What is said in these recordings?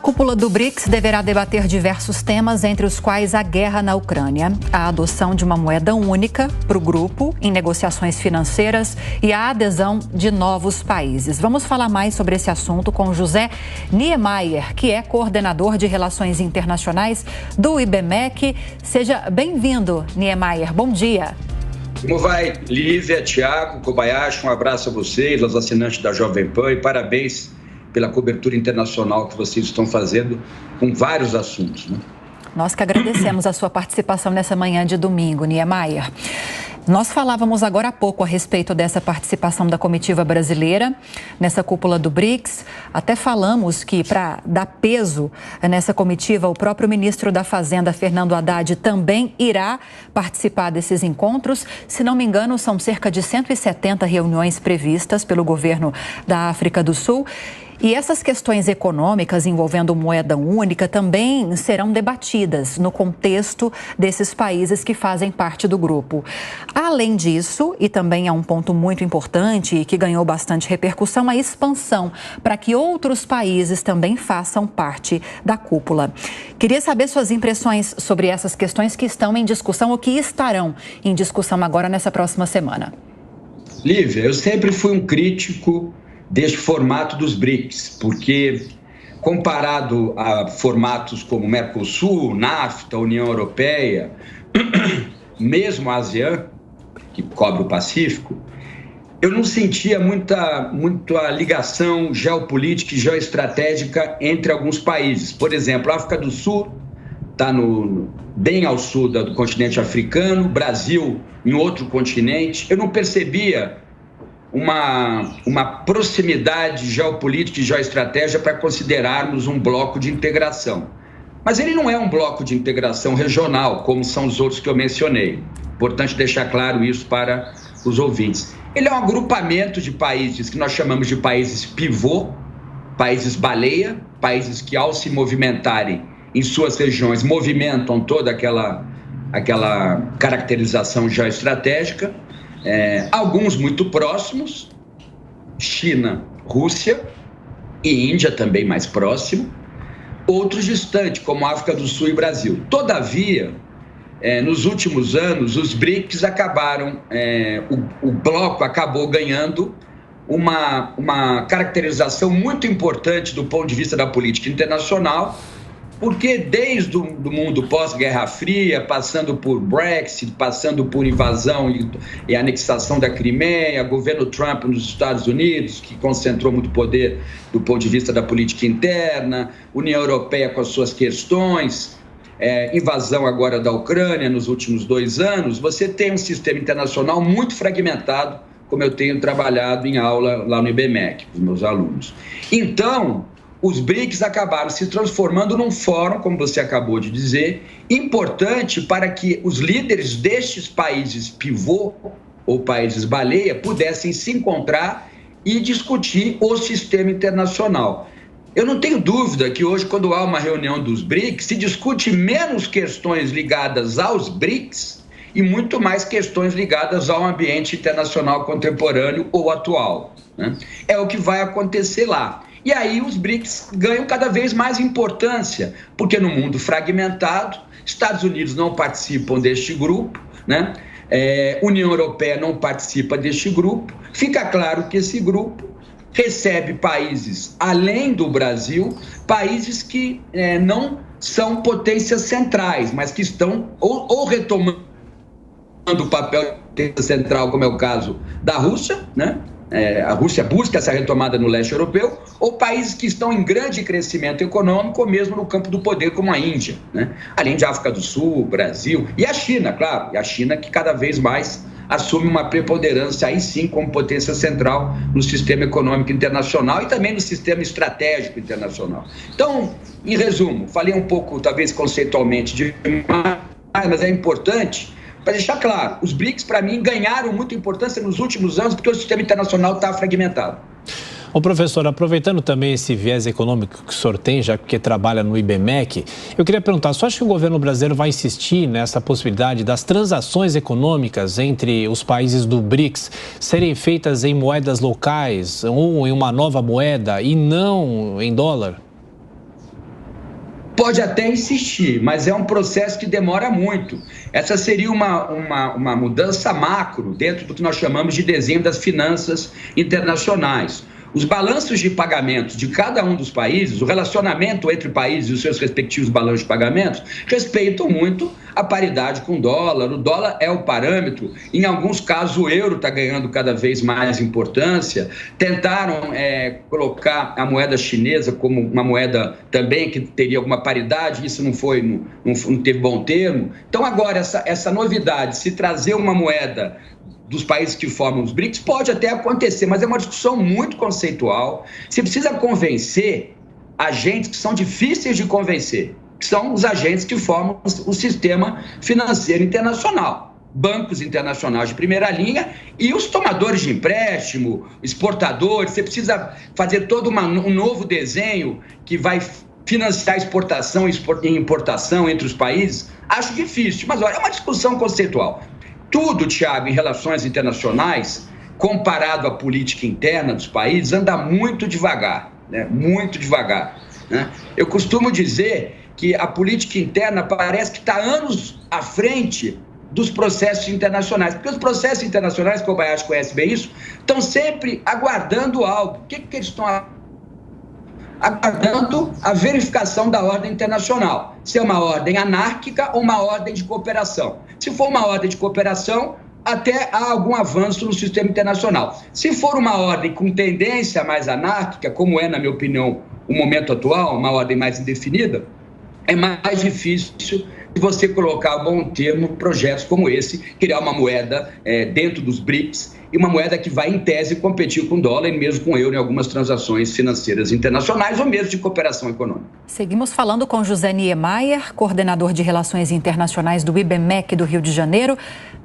cúpula do BRICS deverá debater diversos temas, entre os quais a guerra na Ucrânia, a adoção de uma moeda única para o grupo em negociações financeiras e a adesão de novos países. Vamos falar mais sobre esse assunto com José Niemeyer, que é coordenador de Relações Internacionais do IBMEC. Seja bem-vindo, Niemeyer. Bom dia. Como vai, Lívia, Thiago, Kobayashi? Um abraço a vocês, aos assinantes da Jovem Pan, e parabéns pela cobertura internacional que vocês estão fazendo com vários assuntos, né? Nós que agradecemos a sua participação nessa manhã de domingo, Niemeyer. Nós falávamos agora há pouco a respeito dessa participação da comitiva brasileira nessa cúpula do BRICS. Até falamos que, para dar peso nessa comitiva, o próprio ministro da Fazenda, Fernando Haddad, também irá participar desses encontros. Se não me engano, são cerca de 170 reuniões previstas pelo governo da África do Sul. E essas questões econômicas envolvendo moeda única também serão debatidas no contexto desses países que fazem parte do grupo. Além disso, e também é um ponto muito importante e que ganhou bastante repercussão, a expansão para que outros países também façam parte da cúpula. Queria saber suas impressões sobre essas questões que estão em discussão ou que estarão em discussão agora nessa próxima semana. Lívia, eu sempre fui um crítico deste formato dos BRICS, porque comparado a formatos como Mercosul, NAFTA, União Europeia, mesmo a ASEAN, que cobre o Pacífico, eu não sentia muita ligação geopolítica e geoestratégica entre alguns países. Por exemplo, a África do Sul está bem ao sul do continente africano, Brasil em outro continente. Eu não percebia uma proximidade geopolítica e geoestratégia para considerarmos um bloco de integração. Mas ele não é um bloco de integração regional, como são os outros que eu mencionei. Importante deixar claro isso para os ouvintes. Ele é um agrupamento de países que nós chamamos de países pivô, países baleia, países que, ao se movimentarem em suas regiões, movimentam toda aquela caracterização geoestratégica. Alguns muito próximos, China, Rússia e Índia também mais próximo, outros distantes, como África do Sul e Brasil. Todavia, nos últimos anos, os BRICS acabaram, o bloco acabou ganhando uma caracterização muito importante do ponto de vista da política internacional, porque desde o mundo pós-Guerra Fria, passando por Brexit, passando por invasão e anexação da Crimeia, governo Trump nos Estados Unidos, que concentrou muito poder do ponto de vista da política interna, União Europeia com as suas questões, invasão agora da Ucrânia nos últimos 2 anos, você tem um sistema internacional muito fragmentado, como eu tenho trabalhado em aula lá no IBMEC, com os meus alunos. Então, os BRICS acabaram se transformando num fórum, como você acabou de dizer, importante para que os líderes destes países pivô ou países baleia pudessem se encontrar e discutir o sistema internacional. Eu não tenho dúvida que hoje, quando há uma reunião dos BRICS, se discute menos questões ligadas aos BRICS e muito mais questões ligadas ao ambiente internacional contemporâneo ou atual, né? É o que vai acontecer lá. E aí os BRICS ganham cada vez mais importância, porque no mundo fragmentado, Estados Unidos não participam deste grupo, né? União Europeia não participa deste grupo. Fica claro que esse grupo recebe países, além do Brasil, países que não são potências centrais, mas que estão ou retomando o papel de potência central, como é o caso da Rússia, né? A Rússia busca essa retomada no leste europeu, ou países que estão em grande crescimento econômico, ou mesmo no campo do poder, como a Índia, né? Além de África do Sul, Brasil e a China, claro, e a China que cada vez mais assume uma preponderância, aí sim, como potência central no sistema econômico internacional e também no sistema estratégico internacional. Então, em resumo, falei um pouco, talvez conceitualmente demais, mas é importante para deixar claro, os BRICS, para mim, ganharam muita importância nos últimos anos porque o sistema internacional está fragmentado. Ô professor, aproveitando também esse viés econômico que o senhor tem, já que trabalha no IBMEC, eu queria perguntar, você acha que o governo brasileiro vai insistir nessa possibilidade das transações econômicas entre os países do BRICS serem feitas em moedas locais ou em uma nova moeda e não em dólar? Pode até insistir, mas é um processo que demora muito. Essa seria uma mudança macro dentro do que nós chamamos de desenho das finanças internacionais. Os balanços de pagamentos de cada um dos países, o relacionamento entre países e os seus respectivos balanços de pagamentos, respeitam muito a paridade com o dólar. O dólar é o parâmetro. Em alguns casos, o euro está ganhando cada vez mais importância. Tentaram colocar a moeda chinesa como uma moeda também que teria alguma paridade. Isso não teve bom termo. Então, agora, essa novidade, se trazer uma moeda dos países que formam os BRICS, pode até acontecer, mas é uma discussão muito conceitual. Você precisa convencer agentes que são difíceis de convencer, que são os agentes que formam o sistema financeiro internacional, bancos internacionais de primeira linha e os tomadores de empréstimo, exportadores. Você precisa fazer todo um novo desenho que vai financiar exportação e importação entre os países. Acho difícil, mas olha, é uma discussão conceitual. Tudo, Thiago, em relações internacionais, comparado à política interna dos países, anda muito devagar, né? Muito devagar, né? Eu costumo dizer que a política interna parece que está anos à frente dos processos internacionais, porque os processos internacionais, como o Kobayashi conhece bem isso, estão sempre aguardando algo. O que eles estão aguardando? A verificação da ordem internacional, se é uma ordem anárquica ou uma ordem de cooperação. Se for uma ordem de cooperação, até há algum avanço no sistema internacional. Se for uma ordem com tendência mais anárquica, como é, na minha opinião, o momento atual, uma ordem mais indefinida, é mais difícil de você colocar a bom termo projetos como esse, criar uma moeda dentro dos BRICS, e uma moeda que vai, em tese, competir com o dólar e mesmo com o euro em algumas transações financeiras internacionais ou mesmo de cooperação econômica. Seguimos falando com José Niemeyer, coordenador de Relações Internacionais do IBMEC do Rio de Janeiro.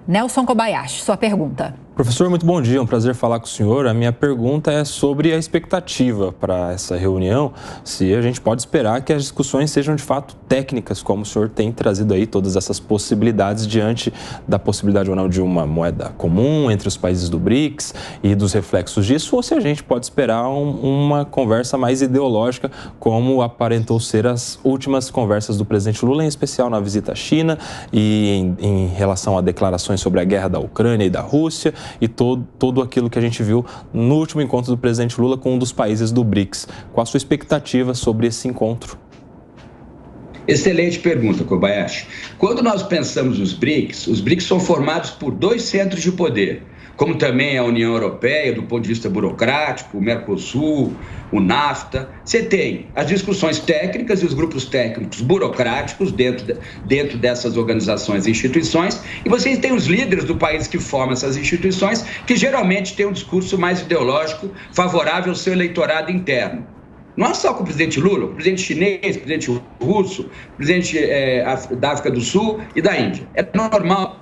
Nelson Kobayashi, sua pergunta. Professor, muito bom dia, é um prazer falar com o senhor. A minha pergunta é sobre a expectativa para essa reunião, se a gente pode esperar que as discussões sejam de fato técnicas, como o senhor tem trazido aí todas essas possibilidades diante da possibilidade ou não de uma moeda comum entre os países do BRICS e dos reflexos disso, ou se a gente pode esperar uma conversa mais ideológica, como aparentou ser as últimas conversas do presidente Lula, em especial na visita à China e em relação a declarações sobre a guerra da Ucrânia e da Rússia, e todo aquilo que a gente viu no último encontro do presidente Lula com um dos países do BRICS. Qual a sua expectativa sobre esse encontro? Excelente pergunta, Kobayashi. Quando nós pensamos nos BRICS, os BRICS são formados por 2 centros de poder, como também a União Europeia, do ponto de vista burocrático, o Mercosul, o NAFTA. Você tem as discussões técnicas e os grupos técnicos burocráticos dentro dessas organizações e instituições, e vocês têm os líderes do país que formam essas instituições, que geralmente têm um discurso mais ideológico, favorável ao seu eleitorado interno. Não é só com o presidente Lula, o presidente chinês, o presidente russo, o presidente da África do Sul e da Índia. É normal.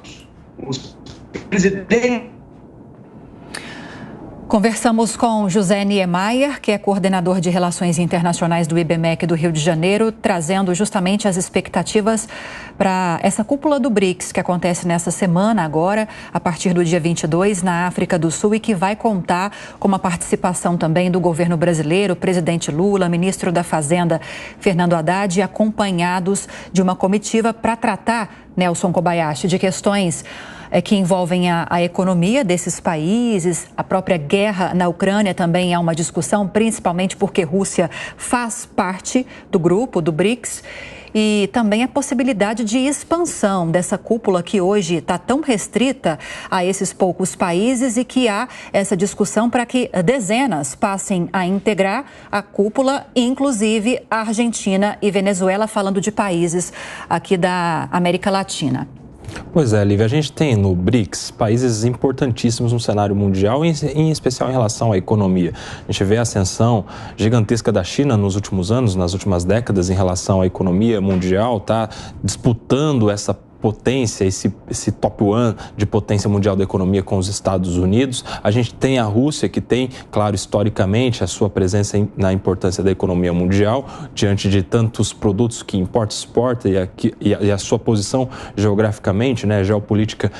Os presidentes... Conversamos com José Niemeyer, que é coordenador de Relações Internacionais do IBMEC do Rio de Janeiro, trazendo justamente as expectativas para essa cúpula do BRICS, que acontece nessa semana agora, a partir do dia 22, na África do Sul, e que vai contar com uma participação também do governo brasileiro, presidente Lula, ministro da Fazenda, Fernando Haddad, acompanhados de uma comitiva para tratar, Nelson Kobayashi, de questões que envolvem a economia desses países. A própria guerra na Ucrânia também é uma discussão, principalmente porque Rússia faz parte do grupo, do BRICS, e também a possibilidade de expansão dessa cúpula que hoje está tão restrita a esses poucos países, e que há essa discussão para que dezenas passem a integrar a cúpula, inclusive a Argentina e Venezuela, falando de países aqui da América Latina. Pois é, Lívia, a gente tem no BRICS países importantíssimos no cenário mundial, em especial em relação à economia. A gente vê a ascensão gigantesca da China nos últimos anos, nas últimas décadas, em relação à economia mundial, está disputando essa potência, esse top one de potência mundial da economia com os Estados Unidos. A gente tem a Rússia, que tem, claro, historicamente, a sua presença na importância da economia mundial, diante de tantos produtos que importa e exporta, e a sua posição geograficamente, né, geopolítica,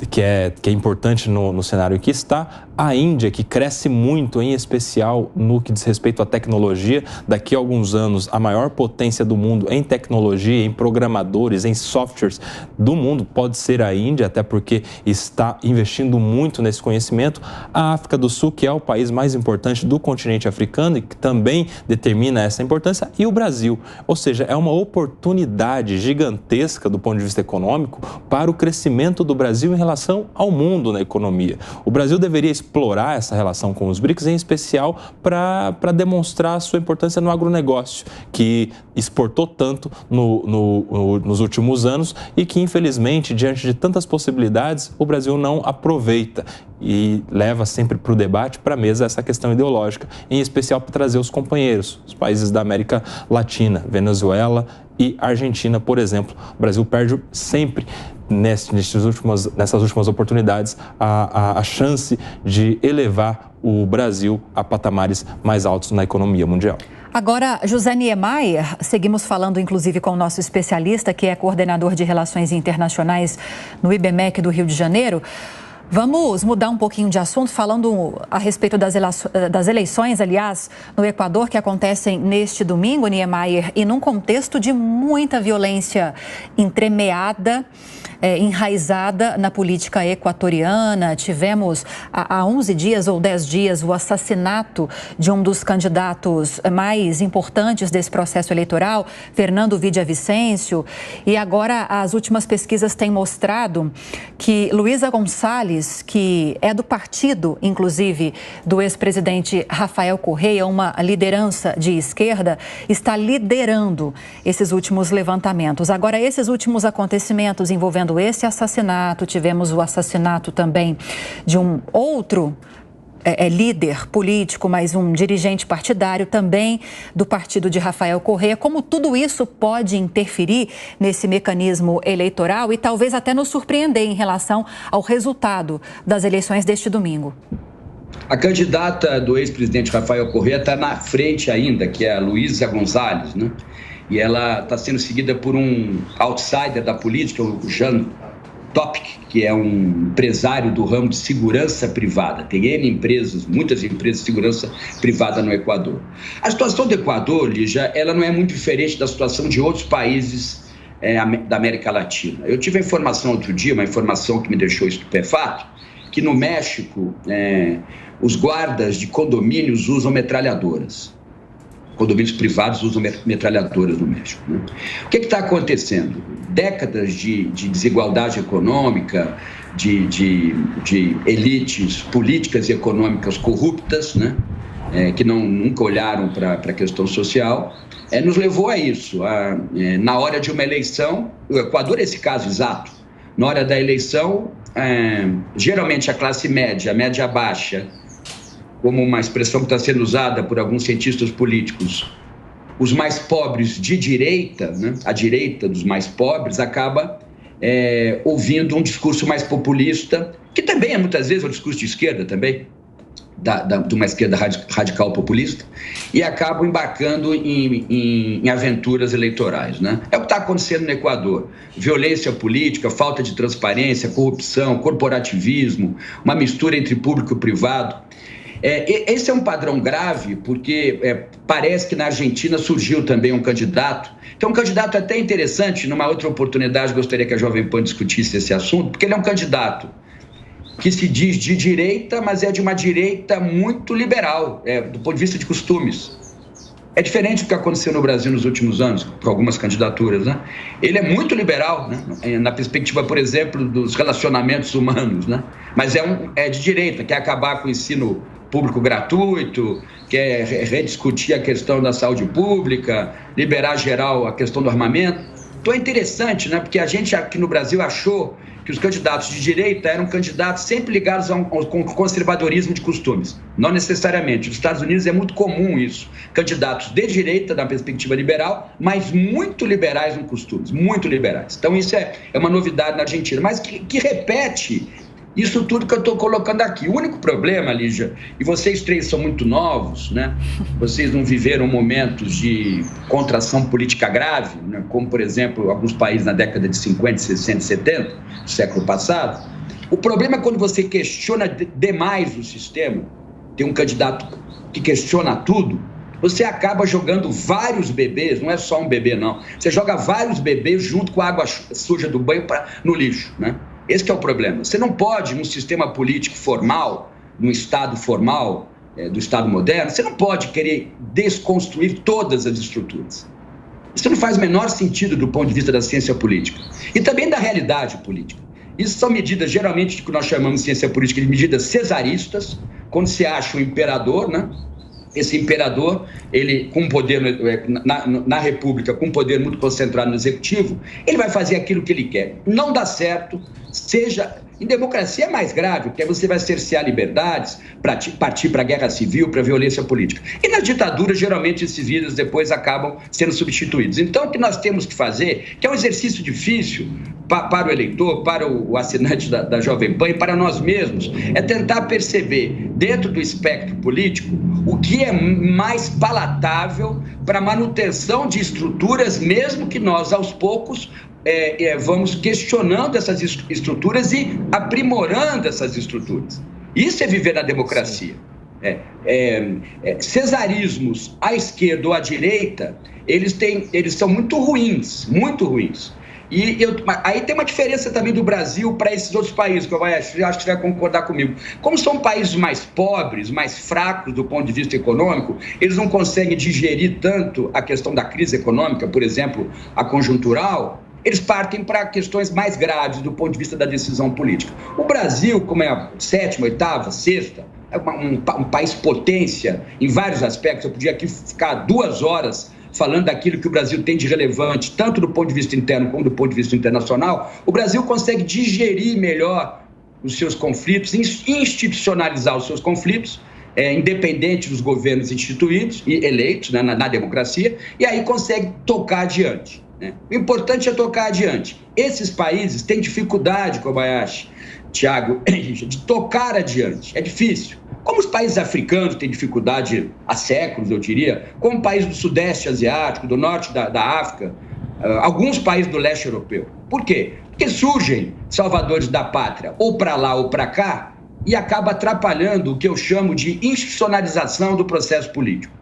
que é importante no cenário que está, a Índia, que cresce muito, em especial no que diz respeito à tecnologia, daqui a alguns anos a maior potência do mundo em tecnologia, em programadores, em softwares do mundo pode ser a Índia, até porque está investindo muito nesse conhecimento. A África do Sul, que é o país mais importante do continente africano e que também determina essa importância, e o Brasil. Ou seja, é uma oportunidade gigantesca do ponto de vista econômico para o crescimento do Brasil em relação ao mundo na economia. O Brasil deveria explorar essa relação com os BRICS, em especial para demonstrar a sua importância no agronegócio, que exportou tanto nos últimos anos e que, infelizmente, diante de tantas possibilidades, o Brasil não aproveita e leva sempre para o debate, para a mesa, essa questão ideológica, em especial para trazer os companheiros, os países da América Latina, Venezuela e Argentina, por exemplo. O Brasil perde sempre nessas últimas oportunidades a chance de elevar o Brasil a patamares mais altos na economia mundial. Agora, José Niemeyer, seguimos falando inclusive com o nosso especialista, que é coordenador de Relações Internacionais no IBMEC do Rio de Janeiro. Vamos mudar um pouquinho de assunto, falando a respeito das eleições, aliás, no Equador, que acontecem neste domingo, Niemeyer, e num contexto de muita violência entremeada, enraizada na política equatoriana. Tivemos há 11 dias ou 10 dias o assassinato de um dos candidatos mais importantes desse processo eleitoral, Fernando Villavicencio, e agora as últimas pesquisas têm mostrado que Luísa Gonçalves, que é do partido, inclusive, do ex-presidente Rafael Correa, uma liderança de esquerda, está liderando esses últimos levantamentos. Agora, esses últimos acontecimentos envolvendo esse assassinato, tivemos o assassinato também de um outro líder político, mas um dirigente partidário também do partido de Rafael Correa. Como tudo isso pode interferir nesse mecanismo eleitoral e talvez até nos surpreender em relação ao resultado das eleições deste domingo? A candidata do ex-presidente Rafael Correa está na frente ainda, que é a Luísa Gonçalves, né? E ela está sendo seguida por um outsider da política, o Jean Topic, que é um empresário do ramo de segurança privada. Tem N empresas, muitas empresas de segurança privada no Equador. A situação do Equador, Lígia, ela não é muito diferente da situação de outros países da América Latina. Eu tive a informação outro dia, uma informação que me deixou estupefato, que no México os guardas de condomínios usam metralhadoras. Condomínios privados usam metralhadoras no México, né? O que está acontecendo? Décadas de desigualdade econômica, de elites políticas e econômicas corruptas, né? Que nunca olharam para a questão social, nos levou a isso. Na hora de uma eleição, o Equador é esse caso exato. Na hora da eleição, geralmente a classe média, a média baixa, como uma expressão que está sendo usada por alguns cientistas políticos, os mais pobres de direita, né, a direita dos mais pobres, acaba ouvindo um discurso mais populista, que também é muitas vezes um discurso de esquerda também, de uma esquerda radical populista, e acabam embarcando em aventuras eleitorais, né? É o que está acontecendo no Equador. Violência política, falta de transparência, corrupção, corporativismo, uma mistura entre público e privado. Esse é um padrão grave, porque parece que na Argentina surgiu também um candidato. Então, um candidato até interessante. Numa outra oportunidade, gostaria que a Jovem Pan discutisse esse assunto, porque ele é um candidato que se diz de direita, mas é de uma direita muito liberal, do ponto de vista de costumes. É diferente do que aconteceu no Brasil nos últimos anos, com algumas candidaturas, né? Ele é muito liberal, né? Na perspectiva, por exemplo, dos relacionamentos humanos, né? Mas é de direita, quer acabar com o ensino público gratuito, quer rediscutir a questão da saúde pública, liberar geral a questão do armamento. Então é interessante, né? Porque a gente aqui no Brasil achou que os candidatos de direita eram candidatos sempre ligados ao conservadorismo de costumes. Não necessariamente. Nos Estados Unidos é muito comum isso. Candidatos de direita, da perspectiva liberal, mas muito liberais no costumes, muito liberais. Então isso é uma novidade na Argentina, mas que repete Isso tudo que eu estou colocando aqui. O único problema, Lígia, e vocês três são muito novos, né? Vocês não viveram momentos de contração política grave, né? Como, por exemplo, alguns países na década de 50, 60, 70, do século passado. O problema é quando você questiona demais o sistema, tem um candidato que questiona tudo, você acaba jogando vários bebês, não é só um bebê, não. Você joga vários bebês junto com a água suja do banho no lixo, né? Esse que é o problema. Você não pode, num sistema político formal, num Estado formal, do Estado moderno, você não pode querer desconstruir todas as estruturas. Isso não faz o menor sentido do ponto de vista da ciência política. E também da realidade política. Isso são medidas, geralmente, que nós chamamos de ciência política de medidas cesaristas, quando se acha um imperador, né? Esse imperador, ele com poder na República, com poder muito concentrado no Executivo, ele vai fazer aquilo que ele quer. Não dá certo, em democracia é mais grave, porque você vai cercear liberdades, partir para a guerra civil, para a violência política. E nas ditaduras, geralmente, esses vírus depois acabam sendo substituídos. Então, o que nós temos que fazer, que é um exercício difícil para o eleitor, para o assinante da Jovem Pan e para nós mesmos, é tentar perceber, dentro do espectro político, o que é mais palatável para a manutenção de estruturas, mesmo que nós, aos poucos, vamos questionando essas estruturas e aprimorando essas estruturas. Isso é viver na democracia. Cesarismos à esquerda ou à direita, eles são muito ruins, muito ruins. E aí tem uma diferença também do Brasil para esses outros países, que eu acho que você vai concordar comigo. Como são países mais pobres, mais fracos do ponto de vista econômico, eles não conseguem digerir tanto a questão da crise econômica, por exemplo, a conjuntural, eles partem para questões mais graves do ponto de vista da decisão política. O Brasil, como é a sétima, oitava, sexta, é um país potência em vários aspectos. Eu podia aqui ficar 2 horas falando daquilo que o Brasil tem de relevante, tanto do ponto de vista interno como do ponto de vista internacional. O Brasil consegue digerir melhor os seus conflitos, institucionalizar os seus conflitos, independente dos governos instituídos e eleitos, né, na democracia, e aí consegue tocar adiante. O importante é tocar adiante. Esses países têm dificuldade, Kobayashi, Tiago, de tocar adiante. É difícil. Como os países africanos têm dificuldade há séculos, eu diria, como países do Sudeste Asiático, do Norte da África, alguns países do Leste Europeu. Por quê? Porque surgem salvadores da pátria, ou para lá ou para cá, e acaba atrapalhando o que eu chamo de institucionalização do processo político.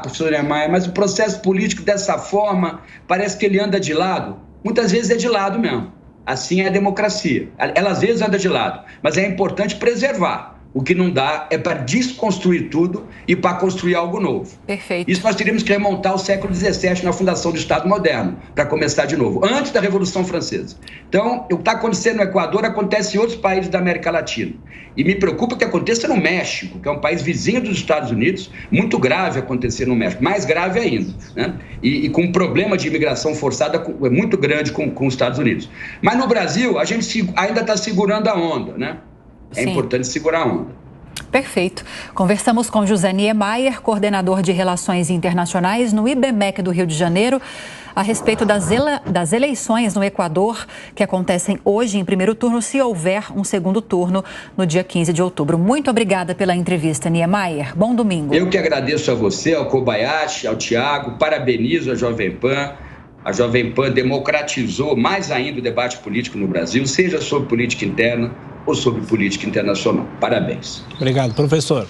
Professor Niemeyer, mas o processo político dessa forma parece que ele anda de lado. Muitas vezes é de lado mesmo. Assim é a democracia. Ela às vezes anda de lado, mas é importante preservar. O que não dá é para desconstruir tudo e para construir algo novo. Perfeito. Isso nós teríamos que remontar ao século XVII na fundação do Estado moderno, para começar de novo, antes da Revolução Francesa. Então, o que está acontecendo no Equador acontece em outros países da América Latina. E me preocupa que aconteça no México, que é um país vizinho dos Estados Unidos, muito grave acontecer no México, mais grave ainda, né? E com um problema de imigração forçada muito grande com os Estados Unidos. Mas no Brasil, a gente ainda está segurando a onda, né? É Sim. importante segurar a onda. Perfeito. Conversamos com José Niemeyer, coordenador de Relações Internacionais no IBMEC do Rio de Janeiro, a respeito das eleições no Equador, que acontecem hoje em primeiro turno, se houver um segundo turno no dia 15 de outubro. Muito obrigada pela entrevista, Niemeyer. Bom domingo. Eu que agradeço a você, ao Kobayashi, ao Tiago, parabenizo a Jovem Pan. A Jovem Pan democratizou mais ainda o debate político no Brasil, seja sobre política interna ou sobre política internacional. Parabéns. Obrigado, professor.